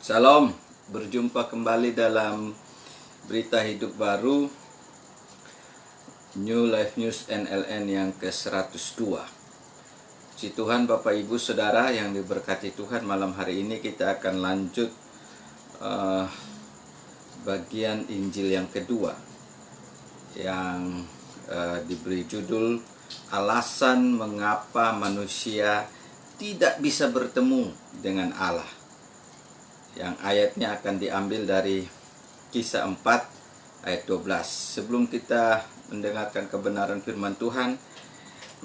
Salam, berjumpa kembali dalam Berita Hidup Baru New Life News NLN yang ke-102. Puji Tuhan Bapak Ibu Saudara yang diberkati Tuhan, malam hari ini kita akan lanjut bagian Injil yang kedua yang diberi judul Alasan Mengapa Manusia Tidak Bisa Bertemu dengan Allah. Yang ayatnya akan diambil dari Kisah 4 ayat 12. Sebelum kita mendengarkan kebenaran firman Tuhan,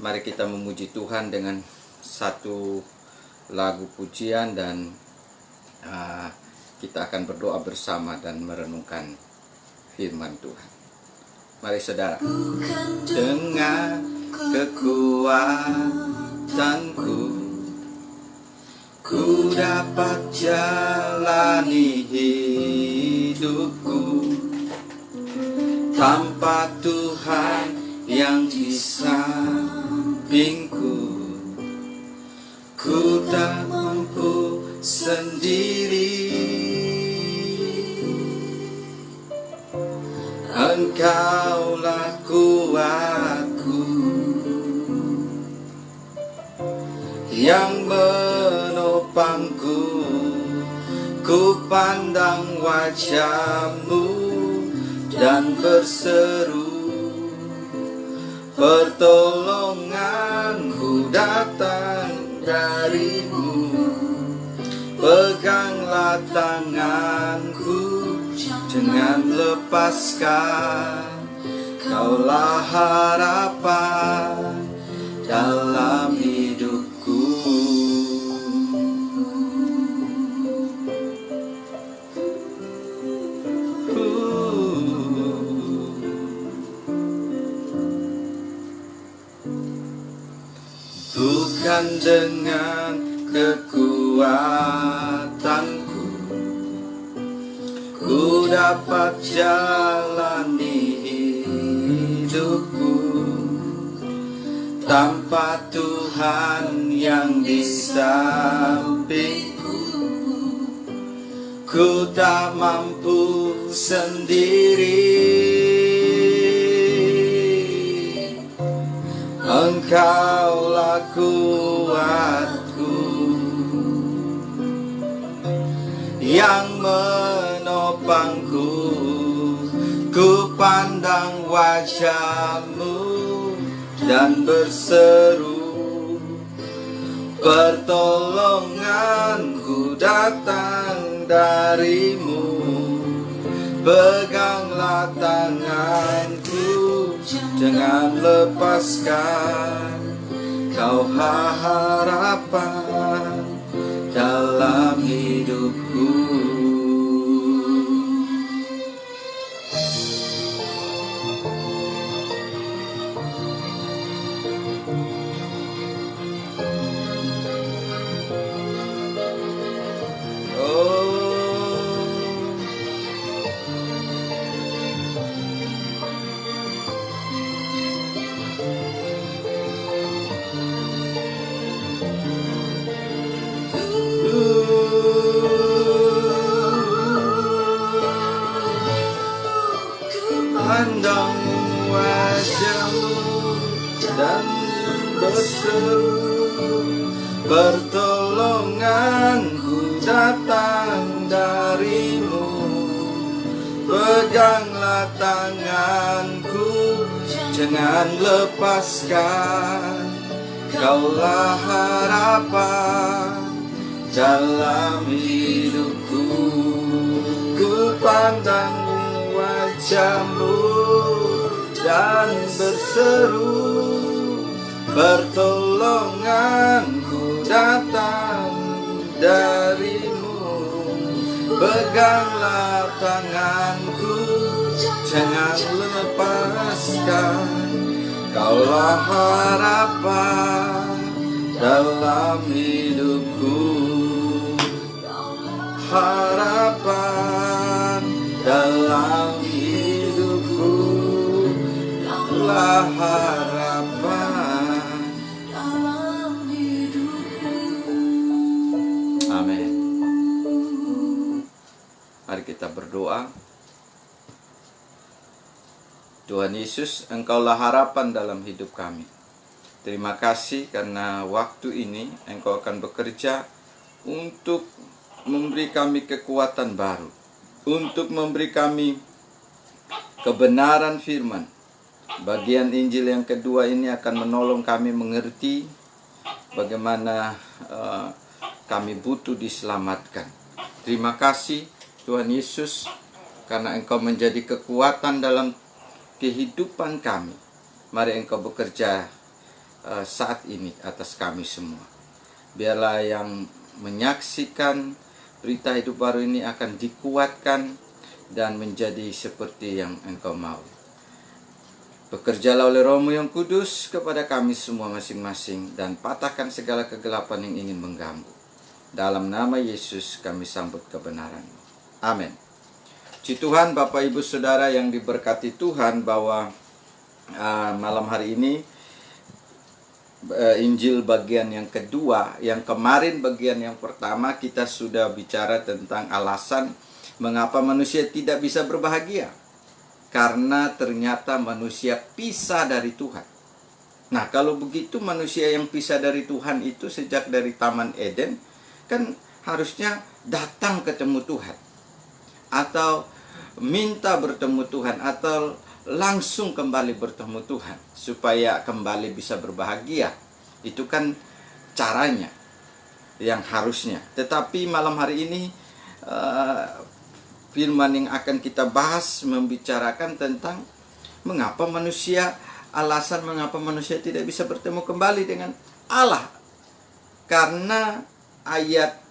mari kita memuji Tuhan dengan satu lagu pujian dan kita akan berdoa bersama dan merenungkan firman Tuhan. Mari saudara. Dengan kekuatanku ku dapat jalani hidupku tanpa Tuhan yang di sampingku. Ku tak mampu sendiri, Engkaulah kuatku yang menopangku. Ku pandang wajah-Mu dan berseru, pertolonganku datang dari-Mu. Peganglah tanganku, jangan lepaskan, Kaulah harapan dalam hidupku. Bukan dengan kekuatanku ku dapat jalani hidupku tanpa Tuhan yang di sampingku. Ku tak mampu sendiri, Engkaulah kuatku yang menopangku. Ku pandang wajah-Mu dan berseru, pertolonganku datang dari-Mu. Peganglah tanganku, jangan lepaskan, Kau harapan dalam hidupku. Pandang wajah-Mu dan berseru, pertolonganku datang dari-Mu. Peganglah tanganku, jangan lepaskan, Kaulah harapan dalam hidupku. Ku pandang wajah-Mu dan berseru, pertolonganku datang dari-Mu. Peganglah tanganku, jangan lepaskan, Kaulah harapan dalam hidupku. Harapan dalam hidupku, Kaulah harapan dalam hidupku. Amin. kita berdoa. Tuhan Yesus, Engkaulah harapan dalam hidup kami. Terima kasih karena waktu ini Engkau akan bekerja untuk memberi kami kekuatan baru, untuk memberi kami kebenaran firman. Bagian Injil yang kedua ini akan menolong kami mengerti bagaimana kami butuh diselamatkan. Terima kasih Tuhan Yesus karena Engkau menjadi kekuatan dalam kehidupan kami. Mari Engkau bekerja saat ini atas kami semua. Biarlah yang menyaksikan berita hidup baru ini akan dikuatkan dan menjadi seperti yang Engkau mau. Bekerjalah oleh Roh-Mu yang kudus kepada kami semua masing-masing dan patahkan segala kegelapan yang ingin mengganggu. Dalam nama Yesus kami sambut kebenaran-Mu. Amin. Puji Tuhan, Bapak Ibu Saudara yang diberkati Tuhan, bahwa malam hari ini Injil bagian yang kedua, yang kemarin bagian yang pertama kita sudah bicara tentang alasan mengapa manusia tidak bisa berbahagia. Karena ternyata manusia pisah dari Tuhan. Nah, kalau begitu manusia yang pisah dari Tuhan itu sejak dari Taman Eden kan harusnya datang ketemu Tuhan, atau minta bertemu Tuhan, atau langsung kembali bertemu Tuhan supaya kembali bisa berbahagia. Itu kan caranya yang harusnya. Tetapi malam hari ini firman yang akan kita bahas membicarakan tentang alasan mengapa manusia tidak bisa bertemu kembali dengan Allah. Karena ayat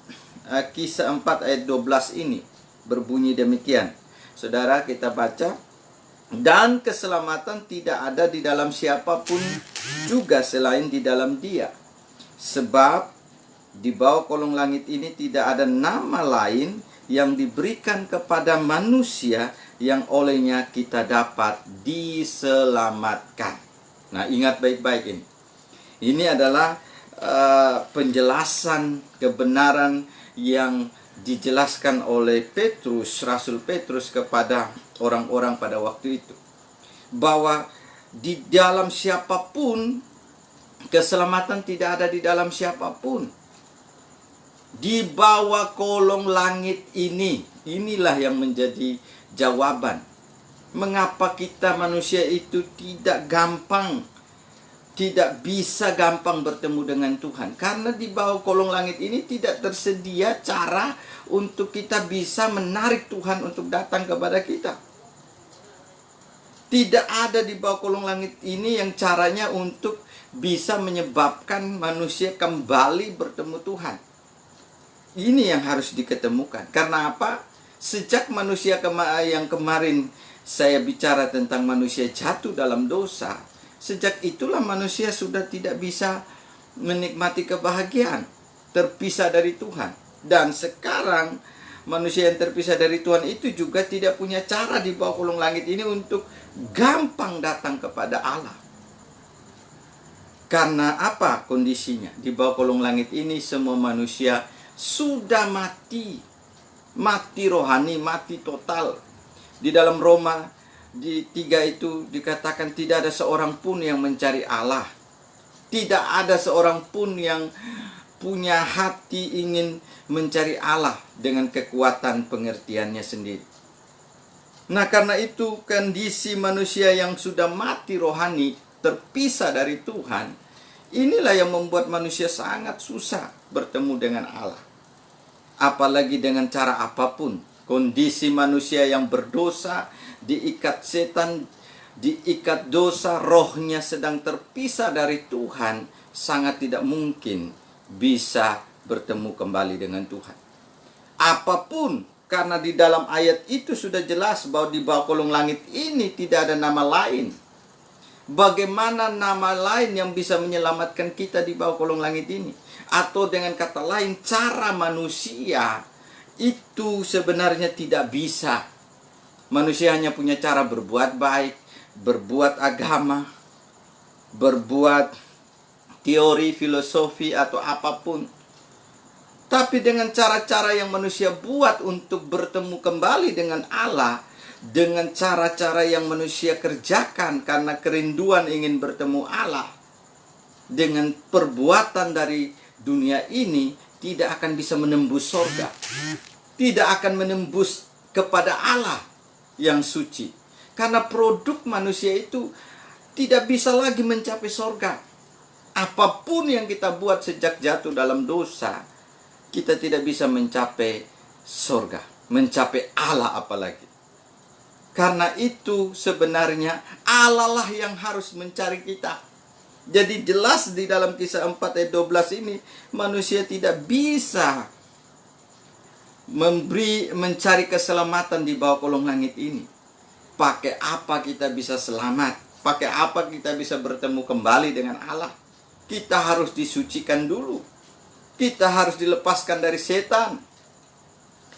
Kisah 4 ayat 12 ini berbunyi demikian. Saudara, kita baca, dan keselamatan tidak ada di dalam siapapun juga selain di dalam Dia. Sebab di bawah kolong langit ini tidak ada nama lain yang diberikan kepada manusia yang olehnya kita dapat diselamatkan. Nah, ingat baik-baik ini. Ini adalah penjelasan kebenaran yang dijelaskan oleh Petrus, Rasul Petrus kepada orang-orang pada waktu itu. Bahwa di dalam siapapun, keselamatan tidak ada di dalam siapapun. Di bawah kolong langit ini, inilah yang menjadi jawaban. Mengapa kita manusia itu tidak bisa gampang bertemu dengan Tuhan? Karena di bawah kolong langit ini tidak tersedia cara untuk kita bisa menarik Tuhan untuk datang kepada kita. Tidak ada di bawah kolong langit ini yang caranya untuk bisa menyebabkan manusia kembali bertemu Tuhan. Ini yang harus diketemukan. Karena apa? Sejak manusia yang kemarin saya bicara tentang manusia jatuh dalam dosa, sejak itulah manusia sudah tidak bisa menikmati kebahagiaan, terpisah dari Tuhan. Dan sekarang manusia yang terpisah dari Tuhan itu juga tidak punya cara di bawah kolong langit ini untuk gampang datang kepada Allah. Karena apa kondisinya? Di bawah kolong langit ini semua manusia sudah mati. Mati rohani, mati total. Di dalam Roma di 3 itu dikatakan tidak ada seorang pun yang mencari Allah. Tidak ada seorang pun yang punya hati ingin mencari Allah dengan kekuatan pengertiannya sendiri. Nah, karena itu kondisi manusia yang sudah mati rohani, terpisah dari Tuhan, inilah yang membuat manusia sangat susah bertemu dengan Allah. Apalagi dengan cara apapun. Kondisi manusia yang berdosa, diikat setan, diikat dosa, rohnya sedang terpisah dari Tuhan, sangat tidak mungkin bisa bertemu kembali dengan Tuhan. Apapun, karena di dalam ayat itu sudah jelas bahwa di bawah kolong langit ini tidak ada nama lain. Bagaimana nama lain yang bisa menyelamatkan kita di bawah kolong langit ini? Atau dengan kata lain, cara manusia itu sebenarnya tidak bisa. Manusia hanya punya cara berbuat baik, berbuat agama, berbuat teori, filosofi, atau apapun. Tapi dengan cara-cara yang manusia buat untuk bertemu kembali dengan Allah, dengan cara-cara yang manusia kerjakan karena kerinduan ingin bertemu Allah, dengan perbuatan dari dunia ini, tidak akan bisa menembus sorga, tidak akan menembus kepada Allah yang suci. Karena produk manusia itu tidak bisa lagi mencapai sorga. Apapun yang kita buat sejak jatuh dalam dosa, kita tidak bisa mencapai sorga, mencapai Allah apalagi. Karena itu sebenarnya Allah lah yang harus mencari kita. Jadi jelas di dalam Kisah 4 ayat 12 ini, manusia tidak bisa mencari keselamatan di bawah kolong langit ini. Pakai apa kita bisa selamat? Pakai apa kita bisa bertemu kembali dengan Allah? Kita harus disucikan dulu. Kita harus dilepaskan dari setan.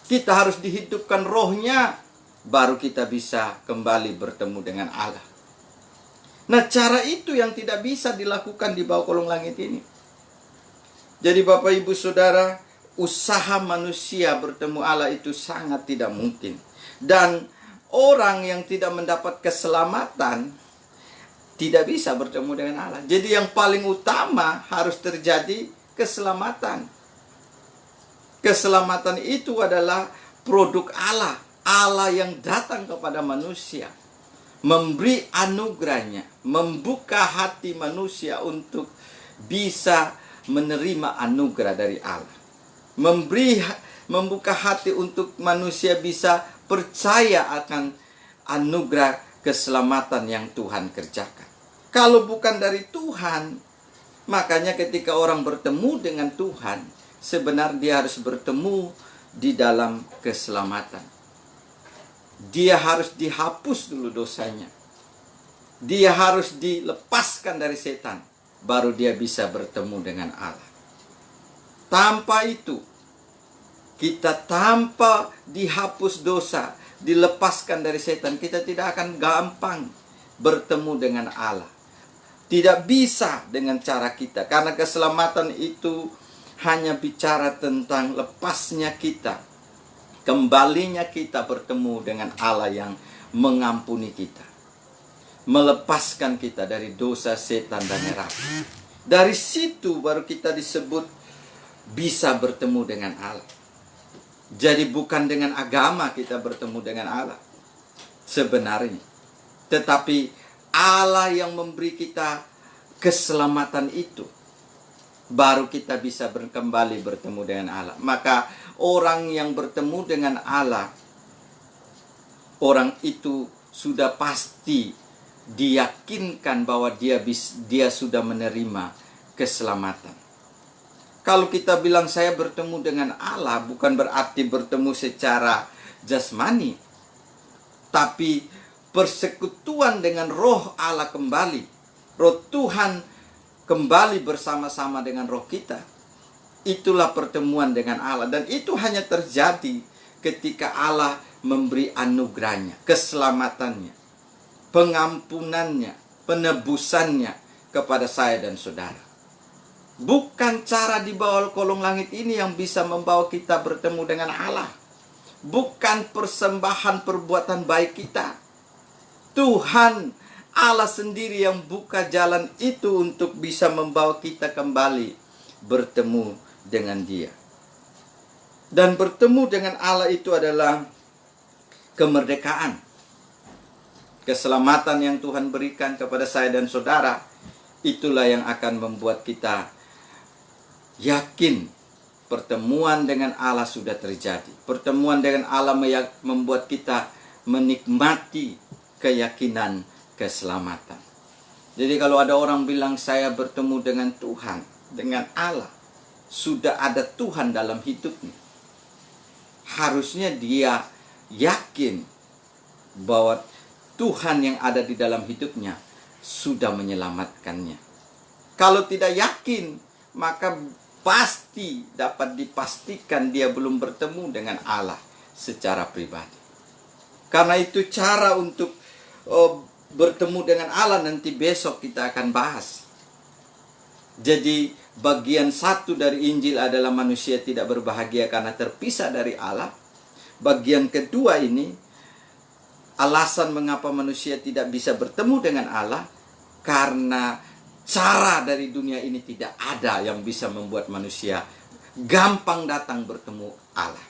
Kita harus dihidupkan rohnya. Baru kita bisa kembali bertemu dengan Allah. Nah, cara itu yang tidak bisa dilakukan di bawah kolong langit ini. Jadi Bapak Ibu Saudara, usaha manusia bertemu Allah itu sangat tidak mungkin. Dan orang yang tidak mendapat keselamatan tidak bisa bertemu dengan Allah. Jadi yang paling utama harus terjadi keselamatan. Keselamatan itu adalah produk Allah. Allah yang datang kepada manusia, memberi anugerahnya, membuka hati manusia untuk bisa menerima anugerah dari Allah. Membuka hati untuk manusia bisa percaya akan anugerah keselamatan yang Tuhan kerjakan. Kalau bukan dari Tuhan, makanya ketika orang bertemu dengan Tuhan, sebenarnya dia harus bertemu di dalam keselamatan. Dia harus dihapus dulu dosanya. Dia harus dilepaskan dari setan. Baru dia bisa bertemu dengan Allah. Tanpa itu, kita tanpa dihapus dosa, dilepaskan dari setan, kita tidak akan gampang bertemu dengan Allah. Tidak bisa dengan cara kita. Karena keselamatan itu hanya bicara tentang lepasnya kita, kembalinya kita bertemu dengan Allah yang mengampuni kita, melepaskan kita dari dosa, setan, dan neraka. Dari situ baru kita disebut bisa bertemu dengan Allah. Jadi bukan dengan agama kita bertemu dengan Allah sebenarnya, tetapi Allah yang memberi kita keselamatan itu, baru kita bisa kembali bertemu dengan Allah. Maka orang yang bertemu dengan Allah, orang itu sudah pasti diyakinkan bahwa dia sudah menerima keselamatan. Kalau kita bilang saya bertemu dengan Allah, bukan berarti bertemu secara jasmani, tapi persekutuan dengan roh Allah kembali. Roh Tuhan kembali bersama-sama dengan roh kita. Itulah pertemuan dengan Allah. Dan itu hanya terjadi ketika Allah memberi anugerahnya, keselamatannya, pengampunannya, penebusannya kepada saya dan saudara. Bukan cara di bawah kolong langit ini yang bisa membawa kita bertemu dengan Allah. Bukan persembahan perbuatan baik kita. Tuhan Allah sendiri yang buka jalan itu untuk bisa membawa kita kembali bertemu dengan Dia. Dan bertemu dengan Allah itu adalah kemerdekaan. Keselamatan yang Tuhan berikan kepada saya dan saudara, itulah yang akan membuat kita yakin pertemuan dengan Allah sudah terjadi. Pertemuan dengan Allah membuat kita menikmati keyakinan keselamatan. Jadi kalau ada orang bilang saya bertemu dengan Tuhan, dengan Allah, sudah ada Tuhan dalam hidupnya, harusnya dia yakin bahwa Tuhan yang ada di dalam hidupnya sudah menyelamatkannya. Kalau tidak yakin, maka pasti dapat dipastikan dia belum bertemu dengan Allah secara pribadi. Karena itu cara untuk bertemu dengan Allah nanti besok kita akan bahas. Jadi bagian satu dari Injil adalah manusia tidak berbahagia karena terpisah dari Allah. Bagian kedua ini, alasan mengapa manusia tidak bisa bertemu dengan Allah, karena cara dari dunia ini tidak ada yang bisa membuat manusia gampang datang bertemu Allah.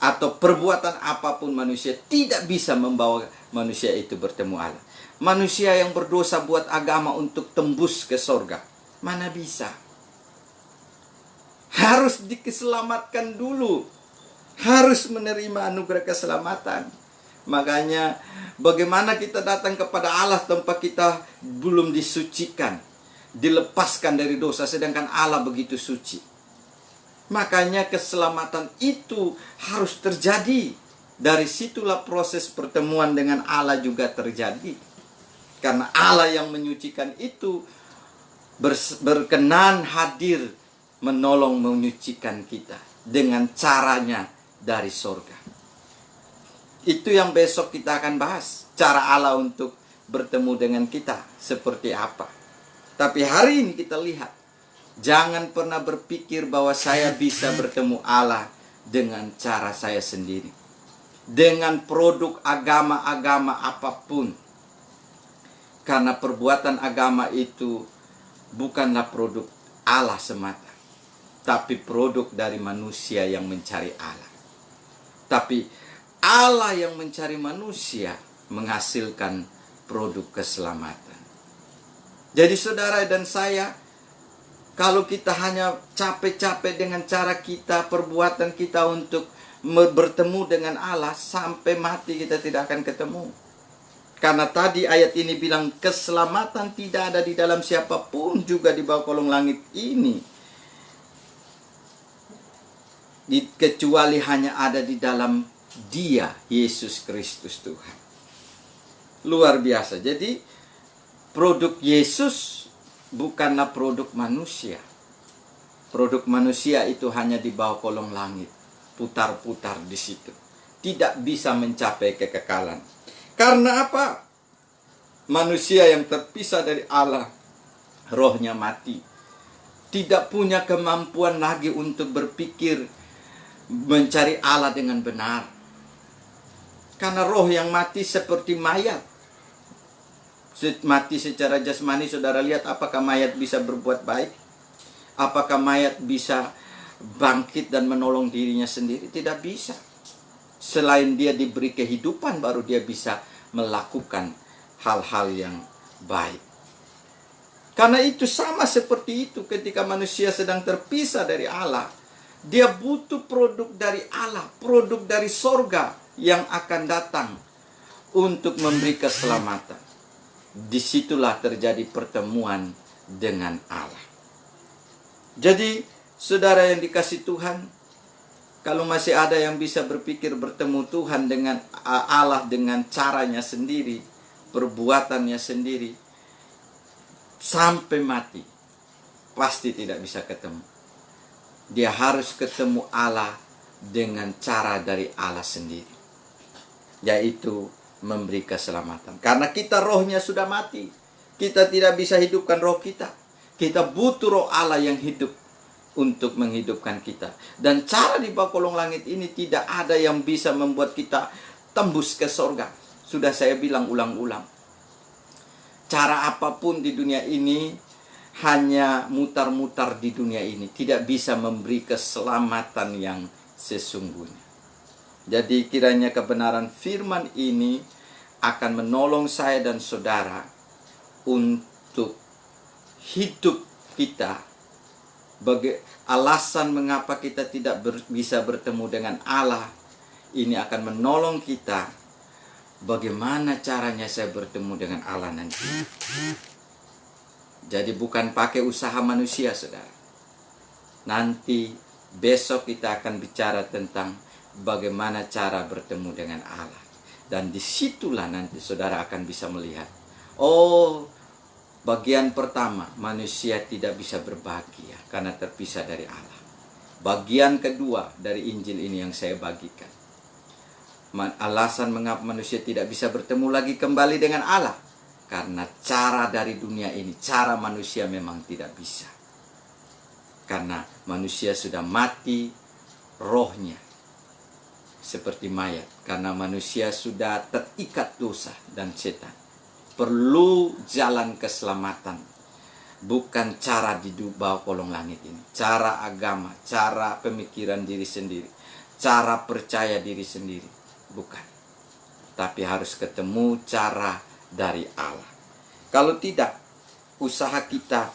Atau perbuatan apapun manusia tidak bisa membawa manusia itu bertemu Allah. Manusia yang berdosa buat agama untuk tembus ke sorga, mana bisa? Harus dikeselamatkan dulu. Harus menerima anugerah keselamatan. Makanya bagaimana kita datang kepada Allah tanpa kita belum disucikan, dilepaskan dari dosa, sedangkan Allah begitu suci. Makanya keselamatan itu harus terjadi. Dari situlah proses pertemuan dengan Allah juga terjadi. Karena Allah yang menyucikan itu berkenan hadir menolong menyucikan kita dengan caranya dari sorga. Itu yang besok kita akan bahas. Cara Allah untuk bertemu dengan kita seperti apa. Tapi hari ini kita lihat, jangan pernah berpikir bahwa saya bisa bertemu Allah dengan cara saya sendiri. Dengan produk agama-agama apapun. Karena perbuatan agama itu bukanlah produk Allah semata, tapi produk dari manusia yang mencari Allah. Tapi Allah yang mencari manusia menghasilkan produk keselamatan. Jadi saudara dan saya, kalau kita hanya capek-capek dengan cara kita, perbuatan kita untuk bertemu dengan Allah, sampai mati kita tidak akan ketemu. Karena tadi ayat ini bilang keselamatan tidak ada di dalam siapapun juga di bawah kolong langit ini, kecuali hanya ada di dalam Dia, Yesus Kristus Tuhan. Luar biasa. Jadi produk Yesus bukanlah produk manusia. Produk manusia itu hanya di bawah kolong langit, putar-putar di situ, tidak bisa mencapai kekekalan. Karena apa? Manusia yang terpisah dari Allah, rohnya mati, tidak punya kemampuan lagi untuk berpikir mencari Allah dengan benar. Karena roh yang mati seperti mayat. Mati secara jasmani, saudara lihat apakah mayat bisa berbuat baik? Apakah mayat bisa bangkit dan menolong dirinya sendiri? Tidak bisa. Selain dia diberi kehidupan, baru dia bisa melakukan hal-hal yang baik. Karena itu sama seperti itu ketika manusia sedang terpisah dari Allah. Dia butuh produk dari Allah, produk dari sorga yang akan datang untuk memberi keselamatan. Disitulah terjadi pertemuan dengan Allah. Jadi, saudara yang dikasihi Tuhan, kalau masih ada yang bisa berpikir bertemu Tuhan dengan Allah dengan caranya sendiri, perbuatannya sendiri, sampai mati, pasti tidak bisa ketemu. Dia harus ketemu Allah dengan cara dari Allah sendiri, yaitu memberi keselamatan. Karena kita rohnya sudah mati, kita tidak bisa hidupkan roh kita. Kita butuh roh Allah yang hidup untuk menghidupkan kita. Dan cara di bawah kolong langit ini tidak ada yang bisa membuat kita tembus ke sorga. Sudah saya bilang ulang-ulang, cara apapun di dunia ini hanya mutar-mutar di dunia ini, tidak bisa memberi keselamatan yang sesungguhnya. Jadi kiranya kebenaran firman ini akan menolong saya dan saudara untuk hidup kita. Bagi alasan mengapa kita tidak bisa bertemu dengan Allah, ini akan menolong kita. Bagaimana caranya saya bertemu dengan Allah nanti? Jadi bukan pakai usaha manusia, saudara. Nanti besok kita akan bicara tentang bagaimana cara bertemu dengan Allah. Dan disitulah nanti saudara akan bisa melihat, oh, bagian pertama, manusia tidak bisa berbahagia karena terpisah dari Allah. Bagian kedua dari Injil ini yang saya bagikan, alasan mengapa manusia tidak bisa bertemu lagi kembali dengan Allah, karena cara dari dunia ini, cara manusia memang tidak bisa. Karena manusia sudah mati rohnya seperti mayat. Karena manusia sudah terikat dosa dan setan. Perlu jalan keselamatan. Bukan cara di bawah kolong langit ini. Cara agama, cara pemikiran diri sendiri. Cara percaya diri sendiri. Bukan. Tapi harus ketemu cara dari Allah. Kalau tidak, usaha kita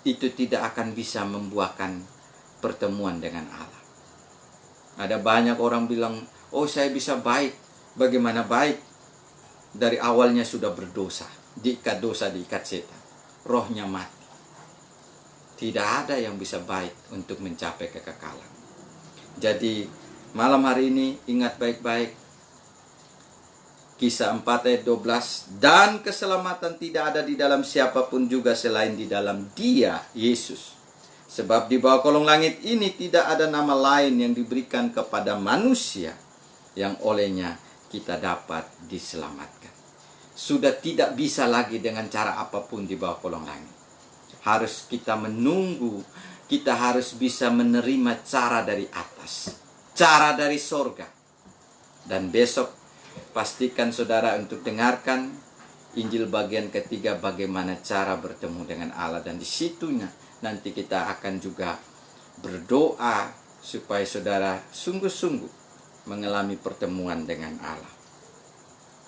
itu tidak akan bisa membuahkan pertemuan dengan Allah. Ada banyak orang bilang, oh saya bisa baik. Bagaimana baik? Dari awalnya sudah berdosa. Diikat dosa, diikat setan. Rohnya mati. Tidak ada yang bisa baik untuk mencapai kekekalan. Jadi malam hari ini ingat baik-baik. Kisah 4 ayat 12. Dan keselamatan tidak ada di dalam siapapun juga selain di dalam Dia, Yesus. Sebab di bawah kolong langit ini tidak ada nama lain yang diberikan kepada manusia yang olehnya kita dapat diselamatkan. Sudah tidak bisa lagi dengan cara apapun di bawah kolong langit. Harus kita menunggu, kita harus bisa menerima cara dari atas, cara dari sorga. Dan besok pastikan saudara untuk dengarkan Injil bagian ketiga, bagaimana cara bertemu dengan Allah. Dan di situnya nanti kita akan juga berdoa supaya saudara sungguh-sungguh mengalami pertemuan dengan Allah.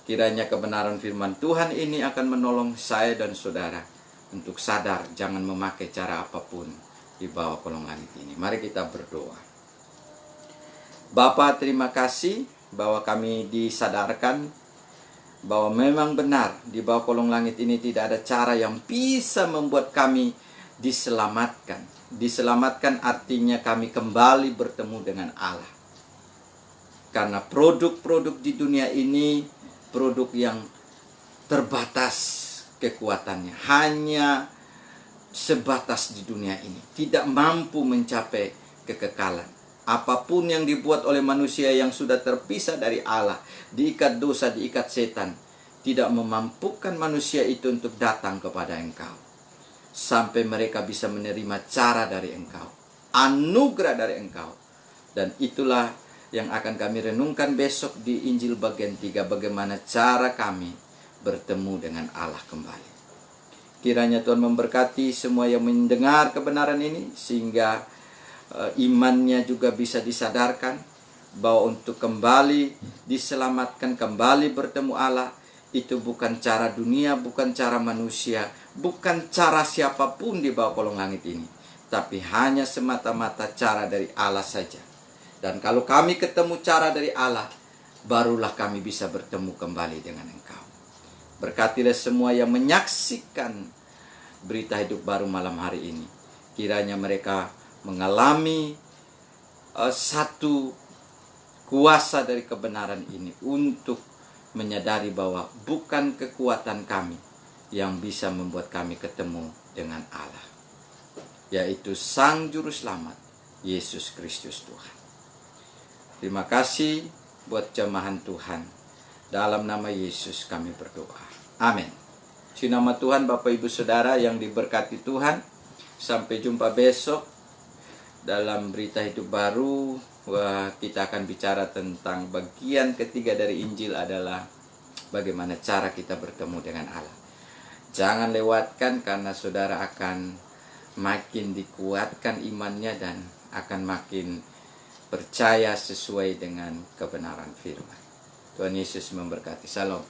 Kiranya kebenaran firman Tuhan ini akan menolong saya dan saudara untuk sadar jangan memakai cara apapun di bawah kolong langit ini. Mari kita berdoa. Bapa, terima kasih bahwa kami disadarkan bahwa memang benar di bawah kolong langit ini tidak ada cara yang bisa membuat kami diselamatkan. Diselamatkan artinya kami kembali bertemu dengan Allah. Karena produk-produk di dunia ini produk yang terbatas kekuatannya. Hanya sebatas di dunia ini. Tidak mampu mencapai kekekalan. Apapun yang dibuat oleh manusia yang sudah terpisah dari Allah, diikat dosa, diikat setan, tidak memampukan manusia itu untuk datang kepada Engkau. Sampai mereka bisa menerima cara dari Engkau. Anugerah dari Engkau. Dan itulah yang akan kami renungkan besok di Injil bagian 3. Bagaimana cara kami bertemu dengan Allah kembali. Kiranya Tuhan memberkati semua yang mendengar kebenaran ini. Sehingga imannya juga bisa disadarkan. Bahwa untuk kembali diselamatkan, kembali bertemu Allah. Itu bukan cara dunia, bukan cara manusia. Bukan cara siapapun di bawah kolong langit ini. Tapi hanya semata-mata cara dari Allah saja. Dan kalau kami ketemu cara dari Allah, barulah kami bisa bertemu kembali dengan Engkau. Berkatilah semua yang menyaksikan berita hidup baru malam hari ini. Kiranya mereka mengalami satu kuasa dari kebenaran ini untuk menyadari bahwa bukan kekuatan kami yang bisa membuat kami ketemu dengan Allah, yaitu Sang Juru Selamat, Yesus Kristus Tuhan. Terima kasih buat jamahan Tuhan. Dalam nama Yesus kami berdoa. Amin. Di nama Tuhan, Bapak Ibu Saudara yang diberkati Tuhan. Sampai jumpa besok dalam berita hidup baru. Kita akan bicara tentang bagian ketiga dari Injil adalah bagaimana cara kita bertemu dengan Allah. Jangan lewatkan karena saudara akan makin dikuatkan imannya dan akan makin percaya sesuai dengan kebenaran firman. Tuhan Yesus memberkati. Salam.